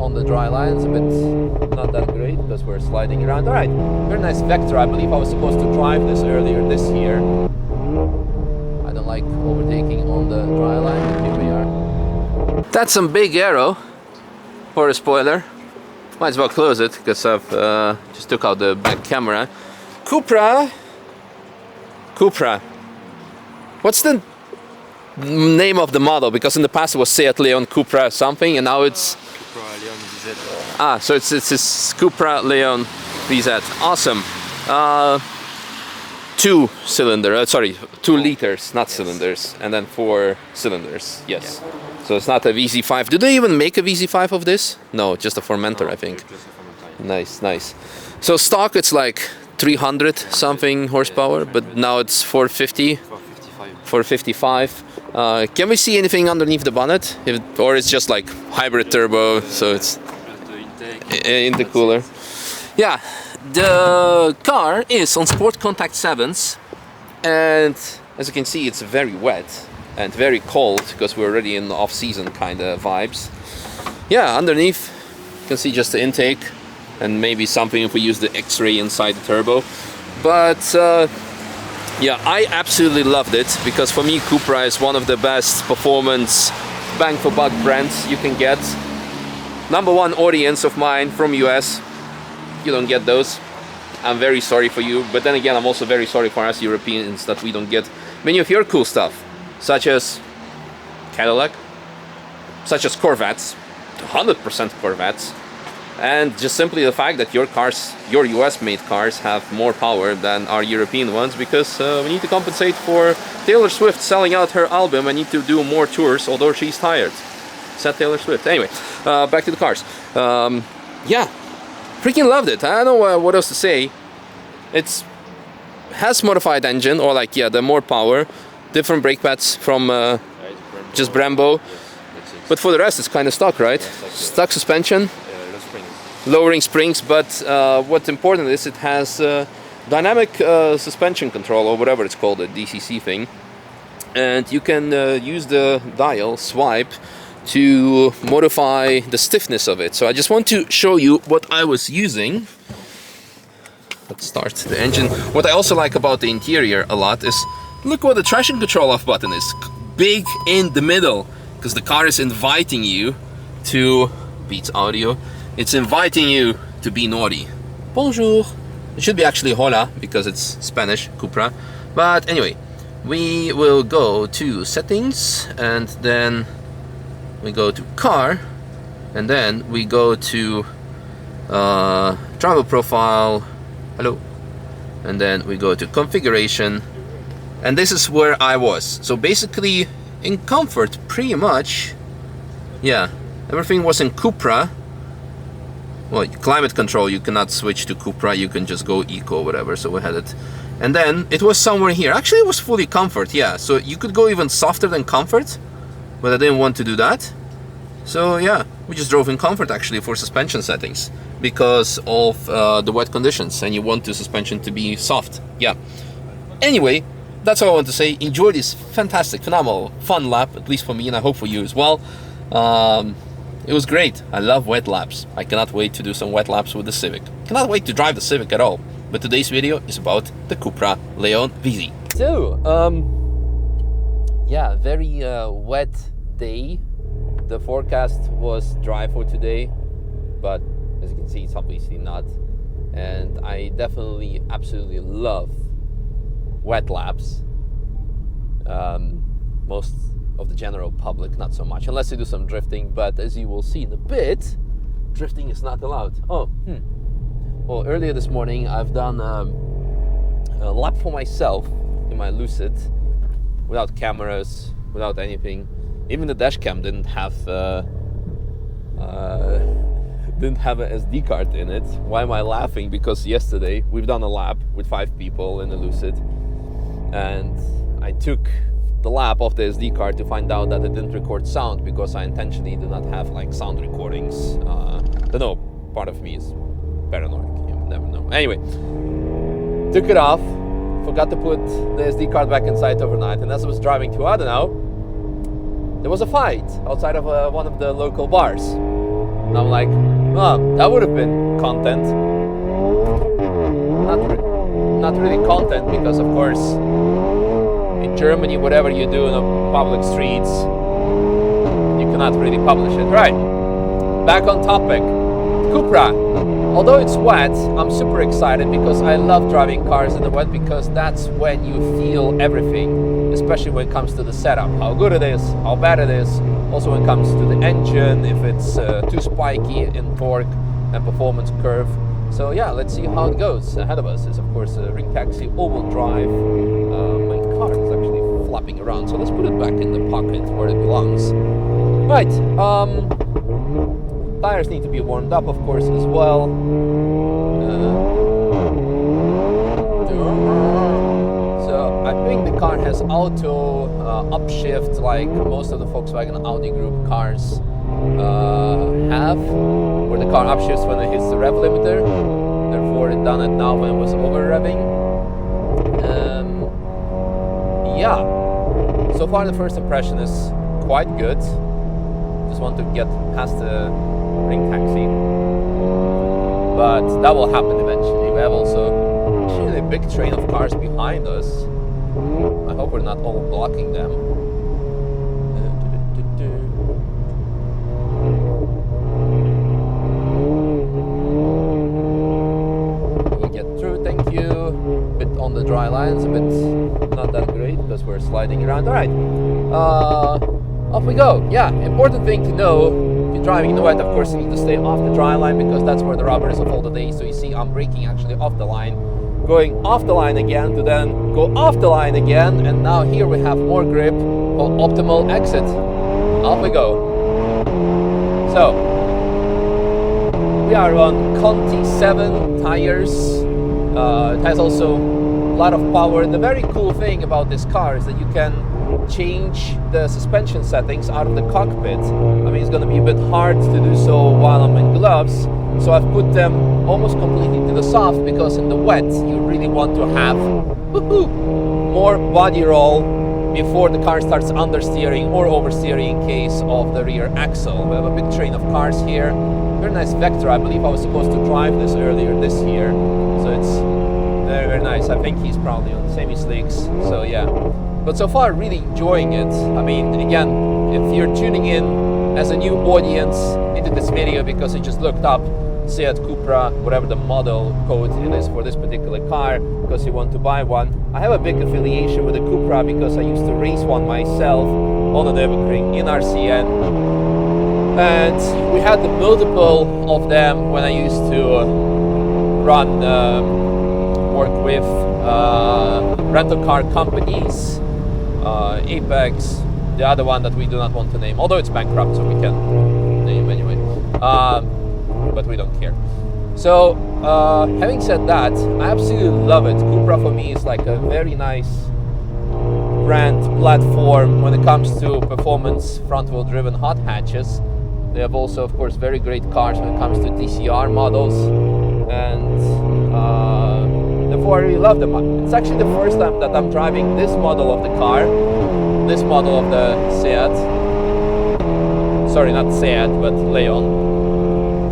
on the dry line. It's a bit not that great because we're sliding around. All right, very nice Vector. I believe I was supposed to drive this earlier this year. I don't like overtaking on the dry line, but here we are. That's some big aero for a spoiler. Might as well close it because I've just took out the back camera. Cupra. What's the name of the model? Because in the past it was Seat Leon Cupra something, and now it's Cupra Leon VZ. Ah, so it's this Cupra Leon VZ. Awesome. 2 liters, not cylinders, and then 4 cylinders. Yes. Yeah. So it's not a VZ5. Do they even make a VZ5 of this? No, just a fermenter, I think. Nice. So stock it's like 300 something horsepower, but now it's 450. 455. Can we see anything underneath the bonnet? Or it's just like hybrid turbo, so it's intercooler. Yeah, the car is on Sport Contact 7s, and as you can see it's very wet and very cold because we're already in the off-season kind of vibes. Yeah, underneath you can see just the intake and maybe something if we use the X-ray inside the turbo. But yeah, I absolutely loved it because for me Cupra is one of the best performance bang for buck brands you can get. Number one audience of mine from US, you don't get those. I'm very sorry for you, but then again I'm also very sorry for us Europeans that we don't get many of your cool stuff, such as Cadillac, such as Corvettes, 100% Corvettes, and just simply the fact that your cars, your US made cars, have more power than our European ones, because we need to compensate for Taylor Swift selling out her album and need to do more tours, although she's tired. Said Taylor Swift. Anyway, back to the cars. Yeah, freaking loved it. I don't know what else to say. It's has modified engine, or like, yeah, the more power, different brake pads from just Brembo, but for the rest it's kind of stock, right? Stock suspension, lowering springs, but what's important is it has dynamic suspension control, or whatever it's called, a DCC thing, and you can use the dial swipe to modify the stiffness of it. So I just want to show you what I was using. Let's start the engine. What I also like about the interior a lot is, look what the traction control off button is. Big in the middle, because the car is inviting you to, beats audio, it's inviting you to be naughty. Bonjour. It should be actually hola, because it's Spanish, Cupra. But anyway, we will go to settings, and then we go to car, and then we go to driver profile, hello, and then we go to configuration, and this is where I was. So basically in comfort, pretty much, yeah, everything was in Cupra. Well, climate control, you cannot switch to Cupra, you can just go eco, whatever, so we had it. And then it was somewhere here. Actually, it was fully comfort, yeah, so you could go even softer than comfort, but I didn't want to do that. So yeah, we just drove in comfort actually for suspension settings because of the wet conditions, and you want the suspension to be soft. Yeah. Anyway, that's all I want to say. Enjoy this fantastic, phenomenal, fun lap, at least for me, and I hope for you as well. It was great. I love wet laps. I cannot wait to do some wet laps with the Civic. Cannot wait to drive the Civic at all. But today's video is about the Cupra Leon VZ. So, yeah, very wet day. The forecast was dry for today, but as you can see, it's obviously not. And I definitely absolutely love wet laps. Most of the general public, not so much, unless you do some drifting, but as you will see in a bit, drifting is not allowed. Well, earlier this morning I've done a lap for myself in my Lucid without cameras, without anything. Even the dash cam didn't have an SD card in it. Why am I laughing? Because yesterday we've done a lap with 5 people in the Lucid, and I took the lap off the SD card to find out that it didn't record sound, because I intentionally did not have like sound recordings. Don't know, part of me is paranoid, you never know. Anyway, took it off, forgot to put the SD card back inside overnight, and as I was driving to Adenau, there was a fight outside of one of the local bars. And I'm like, oh, that would have been content. Not really content, because of course in Germany, whatever you do in the public streets, you cannot really publish it. Right, back on topic. Cupra. Although it's wet, I'm super excited because I love driving cars in the wet, because that's when you feel everything, especially when it comes to the setup, how good it is, how bad it is, also when it comes to the engine, if it's too spiky in torque and performance curve. So yeah, let's see how it goes. Ahead of us is of course a Ring Taxi all-wheel drive. My car is actually flopping around, so let's put it back in the pocket where it belongs. Right, tires need to be warmed up, of course, as well. So I think the car has auto upshift, like most of the Volkswagen Audi Group cars have, where the car upshifts when it hits the rev limiter. Therefore, it done it now when it was over revving. Yeah. So far, the first impression is quite good. Just want to get past the Ring Taxi, but that will happen eventually. We have also actually a big train of cars behind us. I hope we're not all blocking them. We get through, thank you. A bit on the dry lines, a bit not that great because we're sliding around. All right, off we go. Yeah, important thing to know. If you're driving in the wet, of course, you need to stay off the dry line, because that's where the rubber is of all the day. So you see I'm braking actually off the line, going off the line again to then go off the line again, and now here we have more grip for optimal exit. Off we go. So we are on Conti 7 tires. It has also a lot of power. The very cool thing about this car is that you can change the suspension settings out of the cockpit. I mean, it's going to be a bit hard to do so while I'm in gloves, so I've put them almost completely to the soft, because in the wet you really want to have more body roll before the car starts understeering or oversteering in case of the rear axle. We have a big train of cars here. Very nice Vectra. I believe I was supposed to drive this earlier this year, so it's very, very nice. I think he's probably on semi-slicks, so yeah. But so far, really enjoying it. I mean, again, if you're tuning in as a new audience into this video because you just looked up Seat Cupra, whatever the model code it is for this particular car, because you want to buy one, I have a big affiliation with the Cupra because I used to race one myself on the Nürburgring in RCN. And we had the multiple of them when I used to run, work with rental car companies. Apex, the other one that we do not want to name, although it's bankrupt, so we can name anyway, but we don't care. So having said that, I absolutely love it. Cupra for me is like a very nice brand platform when it comes to performance front-wheel driven hot hatches. They have also, of course, very great cars when it comes to TCR models, and therefore I really love them. It's actually the first time that I'm driving this model of the car, this model of the Seat. Sorry, not Seat, but Leon.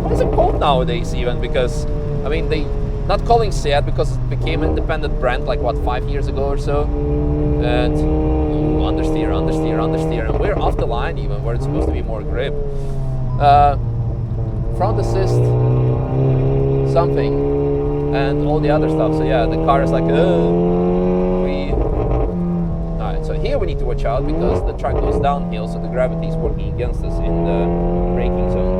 What is it called nowadays even? Because, I mean, they not calling Seat because it became an independent brand like, what, 5 years ago or so? And understeer, and we're off the line even, where it's supposed to be more grip. Front assist, something, and all the other stuff. So yeah, the car is like, Alright, so here we need to watch out because the track goes downhill, so the gravity is working against us in the braking zone.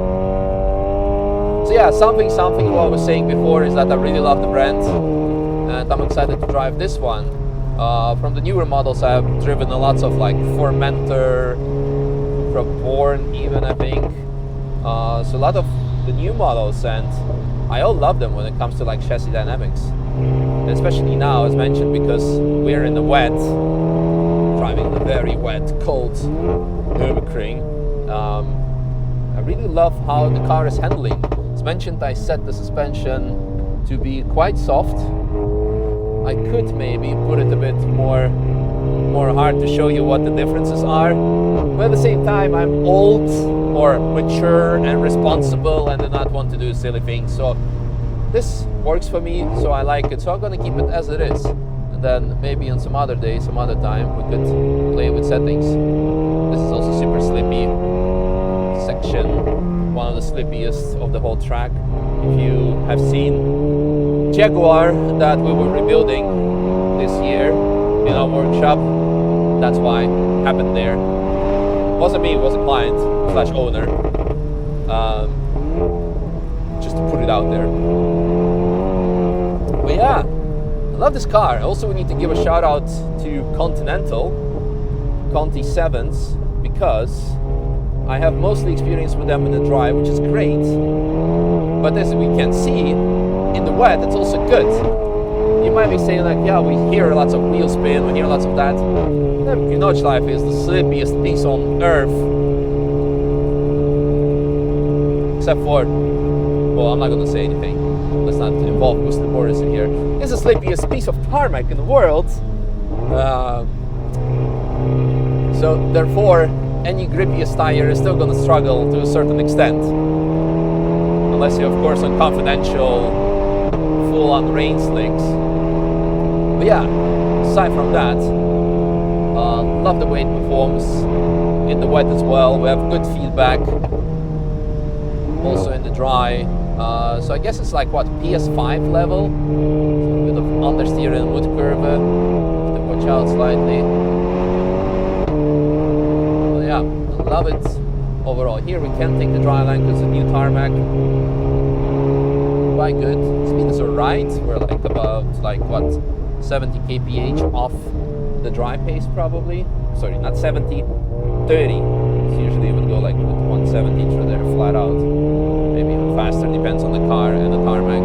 So yeah, something what I was saying before is that I really love the brand, and I'm excited to drive this one. From the newer models, I have driven a lots of like Formentor, from Born even, I think. So a lot of the new models, and I all love them when it comes to like chassis dynamics. And especially now, as mentioned, because we're in the wet, driving the very wet, cold Nürburgring. I really love how the car is handling. As mentioned, I set the suspension to be quite soft. I could maybe put it a bit more hard to show you what the differences are, but at the same time I'm old more mature and responsible and do not want to do silly things. So this works for me, so I like it. So I'm gonna keep it as it is. And then maybe on some other day, some other time, we could play with settings. This is also super slippy section, one of the slippiest of the whole track. If you have seen Jaguar that we were rebuilding this year in our workshop, that's why it happened there. It wasn't me, it was a client slash owner. Just to put it out there. But yeah, I love this car. Also, we need to give a shout out to Continental, Conti 7s, because I have mostly experience with them in the dry, which is great. But as we can see, in the wet, it's also good. You might be saying like, yeah, we hear lots of wheel spin, we hear lots of that. Notchlife is the slippiest piece on earth. Except for, well, I'm not going to say anything. Let's not involve boosted borders in here. It's the slippiest piece of tarmac in the world. So therefore, any grippiest tire is still going to struggle to a certain extent. Unless you're, of course, on confidential, full-on rain slicks. But yeah, aside from that, love the way it performs in the wet as well. We have good feedback. Also in the dry. So I guess it's like what, PS5 level? So a bit of understeer and wood curve. Have to watch out slightly. But yeah, I love it overall. Here we can take the dry line because it's a new tarmac. Quite good. Speed is alright. We're like about what, 70 kph off the dry pace probably. Sorry, not 70, 30. So usually it would go like with 170 through there flat out. Maybe even faster, depends on the car and the tarmac.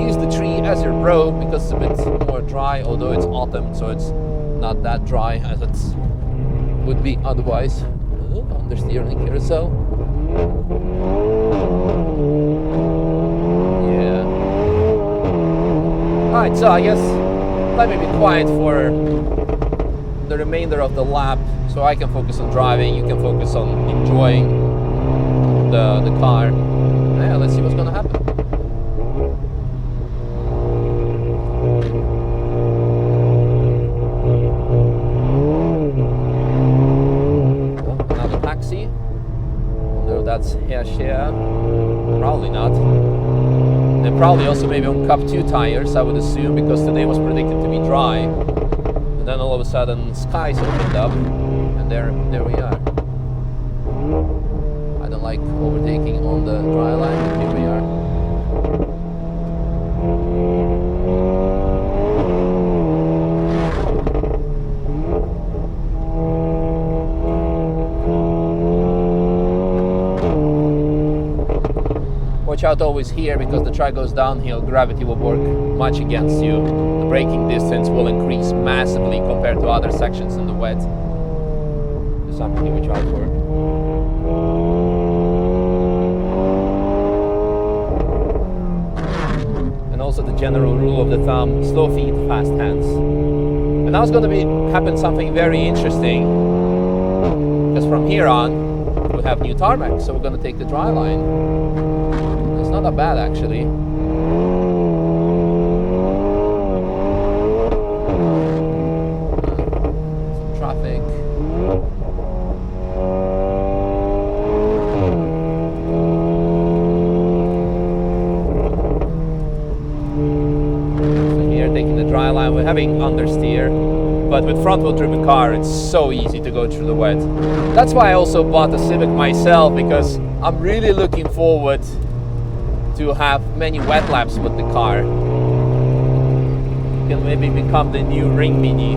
Use the tree as your bro because it's a bit more dry, although it's autumn, so it's not that dry as it would be otherwise. Understeer on the carousel. Yeah. Alright, so I guess let me be quiet for the remainder of the lap so I can focus on driving, you can focus on enjoying the car. Yeah, let's see what's gonna happen. Oh, another taxi. Wonder if that's share. Probably not. And probably also maybe on Cup 2 tires, I would assume, because today was predicted to be dry. And then all of a sudden skies opened up, and there we are. I don't like overtaking on the dry line, but here we are. Watch out always here, because the track goes downhill, gravity will work much against you. The braking distance will increase massively compared to other sections in the wet. Just something to watch out for. And also the general rule of the thumb, slow feet, fast hands. And now it's going to happen something very interesting, because from here on we have new tarmac, so we're going to take the dry line. Not that bad actually. Some traffic. So here taking the dry line, we're having understeer, but with front wheel driven car it's so easy to go through the wet. That's why I also bought the Civic myself, because I'm really looking forward to have many wet laps with the car. Can maybe become the new Ring Mini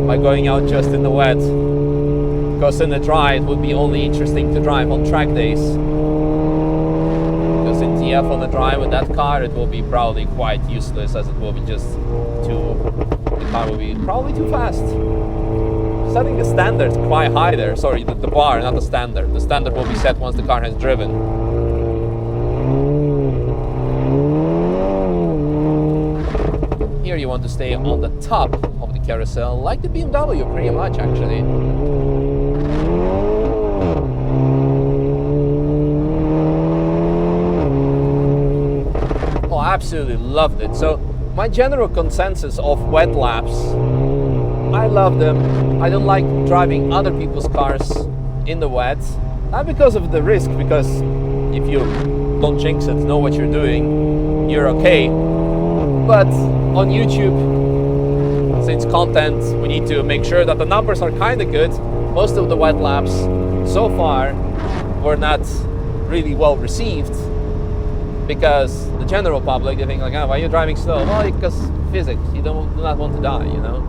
by going out just in the wet. Because in the dry it would be only interesting to drive on track days. Because in TF on the dry with that car it will be probably quite useless, as it will be just the car will be probably too fast. Setting the standard quite high there. Sorry, the bar, not the standard. The standard will be set once the car has driven. Here you want to stay on the top of the carousel, like the BMW pretty much actually. absolutely loved it. So my general consensus of wet laps, I love them. I don't like driving other people's cars in the wet, not because of the risk, because if you don't jinx it, know what you're doing, you're okay. But on YouTube, since content, we need to make sure that the numbers are kind of good. Most of the wet laps so far were not really well received, because the general public, they think like, oh, why are you driving slow? Well, because physics, you do not want to die, you know.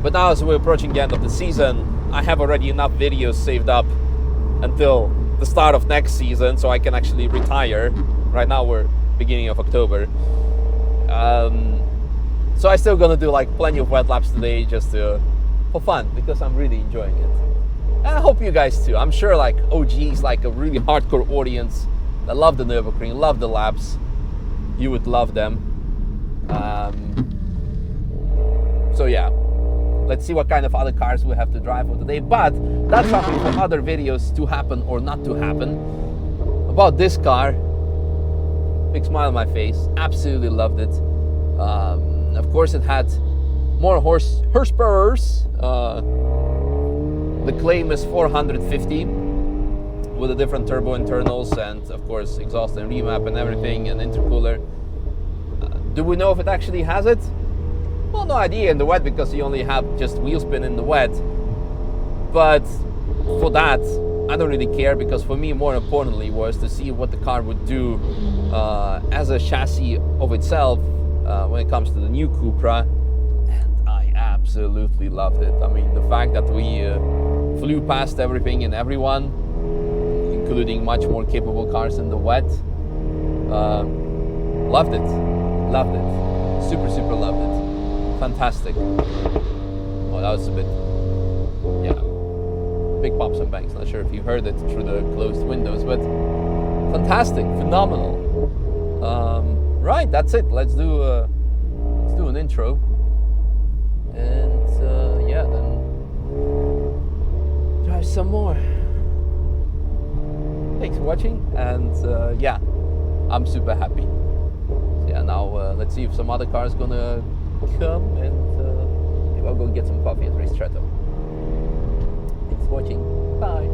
But now as we're approaching the end of the season, I have already enough videos saved up until the start of next season, so I can actually retire. Right now we're beginning of October. So I'm still gonna do like plenty of wet laps today, just for fun, because I'm really enjoying it. And I hope you guys too. I'm sure like OGs, like a really hardcore audience that love the Nürburgring, love the laps. You would love them. So yeah, let's see what kind of other cars we have to drive for today. But that's something for other videos to happen or not to happen. About this car, big smile on my face. Absolutely loved it. Of course, it had more horsepower. The claim is 450 with the different turbo internals and of course exhaust and remap and everything and intercooler. Do we know if it actually has it? Well, no idea in the wet, because you only have just wheel spin in the wet. But for that, I don't really care, because for me, more importantly, was to see what the car would do as a chassis of itself when it comes to the new Cupra. And I absolutely loved it. I mean, the fact that we flew past everything and everyone, including much more capable cars in the wet, loved it. Loved it. Super, super loved it. Fantastic. Oh, that was a bit, yeah, big pops and bangs. Not sure if you heard it through the closed windows, but fantastic, phenomenal. Right, that's it. Let's do an intro, and yeah, then drive some more. Thanks for watching, and yeah, I'm super happy. So yeah, now let's see if some other car is gonna come, and maybe I'll go get some coffee at Ristretto. Thanks for watching. Bye.